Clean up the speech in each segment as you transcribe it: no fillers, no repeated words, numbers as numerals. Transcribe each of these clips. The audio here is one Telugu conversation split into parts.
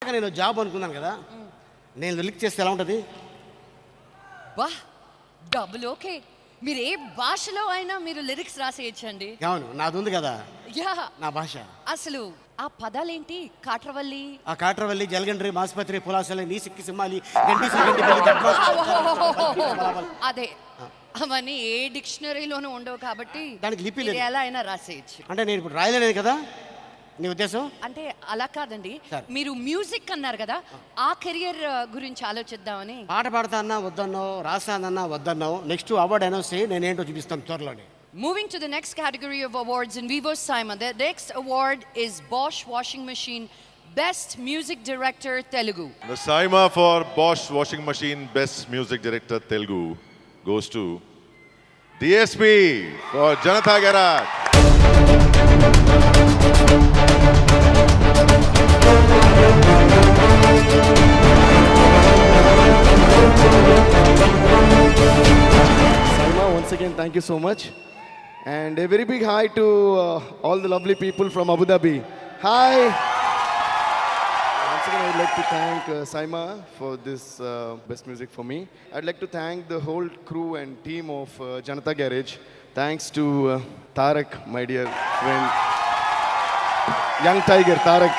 కరెక్ట్గా నేను జాబ్ అనుకున్నాను కదా, నేను లిరిక్ చేస్తే ఎలా ఉంటుంది? వా డబుల్ ఓకే. మీరు ఏ భాషలో అయినా మీరు లిరిక్స్ రాసేయచ్చండి. అవును, నాది ఉంది కదా యా, నా భాష. అసలు ఆ పదాలేంటి? కాట్రవల్లి, ఆ కాట్రవల్లి, జలగండ్రి, మాసుపత్రి, పులాసలి, నీ సిక్కి సింహాలి, గంటి గంటి అదే అవన్నీ ఏ డిక్షనరీలోనూ ఉండవు కాబట్టి దానికి లిపి లేదు. ఎలా అయినా రాసేయచ్చు. అంటే నేను ఇప్పుడు రాయలేదు కదా నీ ఉద్దేశం? అంటే అలా కాదండి, సరే. మీరు మ్యూజిక్ అన్నారు కదా, ఆ కెరియర్ గురించి ఆలోచిద్దామని. పాట పాడతా అన్నా వద్దన్నావు, రాస్తానన్నా వద్దన్నావు. నెక్స్ట్ అవార్డు అనౌన్స్ చేయి, నేనేంటో చూపిస్తాను త్వరలోనే. Moving to the next category of awards in Vivo's Saima, the next award is Bosch Washing Machine Best Music Director Telugu. The Saima for Bosch Washing Machine Best Music Director Telugu goes to DSP for Janata Garage. Saima, once again, thank you so much. And a very big hi to all the lovely people from Abu Dhabi. Hi! Once again, I would like to thank Saima for this best music for me. I'd like to thank the whole crew and team of Janata Garage. Thanks to Tarak, my dear friend, young tiger Tarak,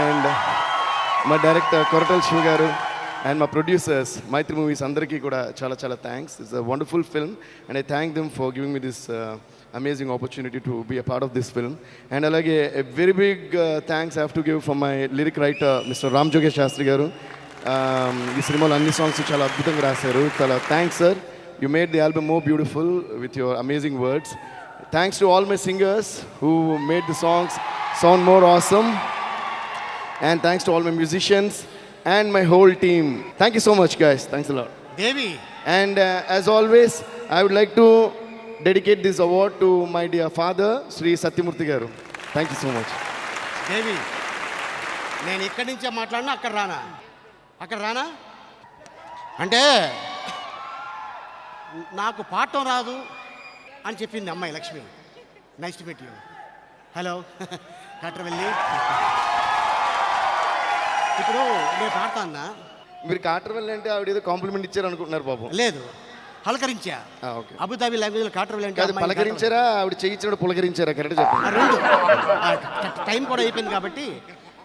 and my director Koratal Shivaru, and my producers, Maitri Movies, Andariki kuda chala chala thanks. It's a wonderful film, and I thank them for giving me this amazing opportunity to be a part of this film. And alage a very big thanks I have to give for my lyric writer, Mr. Ram Jogesh Shastri garu. Ee cinemalo anni songs chala adbhutanga rasaru. Chala thanks sir. You made the album more beautiful with your amazing words. Thanks to all my singers who made the songs sound more awesome. And thanks to all my musicians and my whole team. Thank you so much, guys. Thanks a lot. Devi, And as always, I would like to dedicate this award to my dear father, Sri Satyamurthy Garu. Thank you so much. దేవి, నేను ఇక్కడి నుంచే మాట్లాడినా అక్కడ రానా అంటే నాకు పాడటం రాదు అని చెప్పింది అమ్మాయి Lakshmi. Nice to meet you. Hello Katravalli. ఇప్పుడు నేను పాడతా అన్నా, మీరు కాటర్వెల్ అంటే ఆవిడ ఏదో కాంప్లిమెంట్ ఇచ్చారు అనుకుంటున్నారు పాపం. లేదు పలకరించా. ఓకే. అబుదాబి లాంగ్వేజ్లో కాట్రవల్లి అంటే కాదు, అమ్మాయిని పలకరించారా ఆవిడ చేయించాడు పులకరించారా? కరెక్ట్ చెప్పండి. రెండు టైం కూడా అయిపోయింది కాబట్టి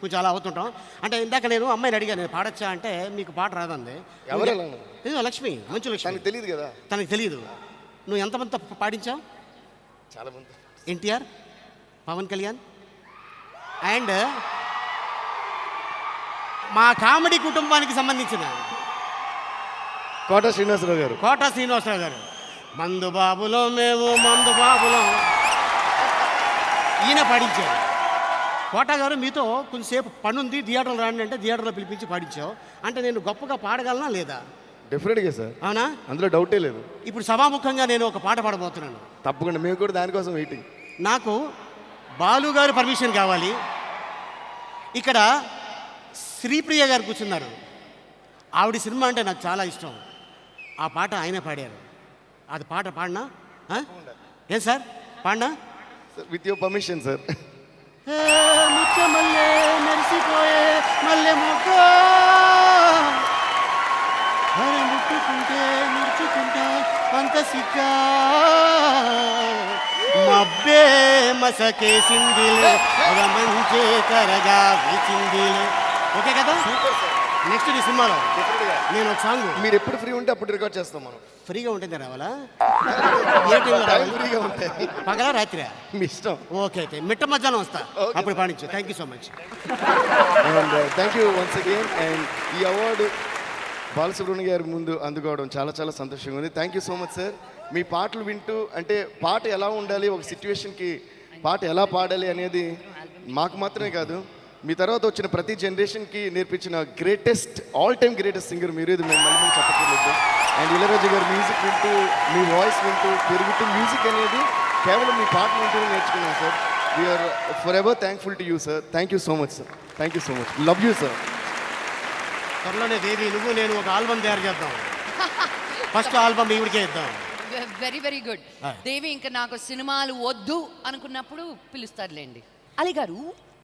కొంచెం అలా అవుతుంటాం. అంటే ఇందాక నేను అమ్మాయిని అడిగాను, నేను పాడొచ్చా అంటే మీకు పాట రాదండి. ఎవరు? లక్ష్మి, మంచు లక్ష్మి. తనకు తెలియదు కదా. తనకు తెలియదు. నువ్వు ఎంతమంది పాడించావు? చాలా మంది. ఎన్టీఆర్, పవన్ కళ్యాణ్ అండ్ మా కామెడీ కుటుంబానికి సంబంధించిన కోట శ్రీనివాసరావు గారు. కోట శ్రీనివాసరావు గారు. మందు బాబులో మేము మందు బాబులో ఈయన పాడించారు. కోట గారు, మీతో కొంచెంసేపు పనుంది, థియేటర్లో రాండి అంటే థియేటర్లో పిలిపించి పాడించావు. అంటే నేను గొప్పగా పాడగలనా లేదా? డెఫినెట్గా సార్, అవునా? అందులో డౌటే లేదు. ఇప్పుడు సభాముఖంగా నేను ఒక పాట పాడబోతున్నాను. తప్పకుండా, మేము కూడా దానికోసం వెయిటింగ్. నాకు బాలు గారు పర్మిషన్ కావాలి. ఇక్కడ శ్రీప్రియ గారు కూర్చున్నారు. ఆవిడ సినిమా అంటే నాకు చాలా ఇష్టం. ఆ పాట ఆయన పాడారు. అది పాట పాడినా ఏం సార్? పాడినా విత్ యువర్ పర్మిషన్ సార్. ముచ్చమల్లే మెరిసిపోయే మల్లె మొగ్గ ముట్టుకుంటే ముడుచుకుంటా అంత సిగ్గా మబ్బే మసకేసిందిలే మంచే తరగా వీచిందిలే. ఓకే కదా? నెక్స్ట్ ఈ సినిమాలో నేను ఒక సాంగ్. మీరు ఎప్పుడు ఫ్రీ ఉంటే అప్పుడు రికార్డ్ చేస్తాం మనం. ఫ్రీగా ఉంటుంది రావాలా? ఏ టైంలో రావాలి? ఫ్రీగా ఉంటాయి. పగలా రాత్రి? మీ ఇష్టం. ఓకే, అయితే మిట్ట మధ్యాహ్నం వస్తా, అప్పుడు పాడించు. Thank you so much. And thank you once again. And ఈ అవార్డు బాలసుబ్రహ్మణ్య గారి ముందు అందుకోవడం చాలా చాలా సంతోషంగా ఉంది. Thank you so much sir. మీ పాటలు వింటూ, అంటే పాట ఎలా ఉండాలి, ఒక సిచ్యువేషన్కి పాట ఎలా పాడాలి అనేది మాకు మాత్రమే కాదు, మీ తర్వాత వచ్చిన ప్రతి జనరేషన్కి నేర్పించిన greatest, all time greatest singer మీరు. ఇది మేము మళ్ళీ చెప్పకూడదు. అండ్ ఇళయరాజా గారి మ్యూజిక్ వింటూ, మీ వాయిస్ వింటూ పెరుగుతూ, మ్యూజిక్ అనేది కేవలం మీ పాటలు వింటూ నేర్చుకున్నాం sir. We are forever thankful to you sir. Thank you so much sir. Thank you so much. Love you sir. త్వరలోనే దేవి, నువ్వు నేను ఒక ఆల్బమ్ తయారు చేద్దాం. ఫస్ట్ ఆల్బమ్ ఈవిడికే ఇద్దాం. Very very good. దేవి ఇంకా నాకు సినిమాలు వద్దు అనుకున్నప్పుడు పిలుస్తారులేండి. అలీ గారు,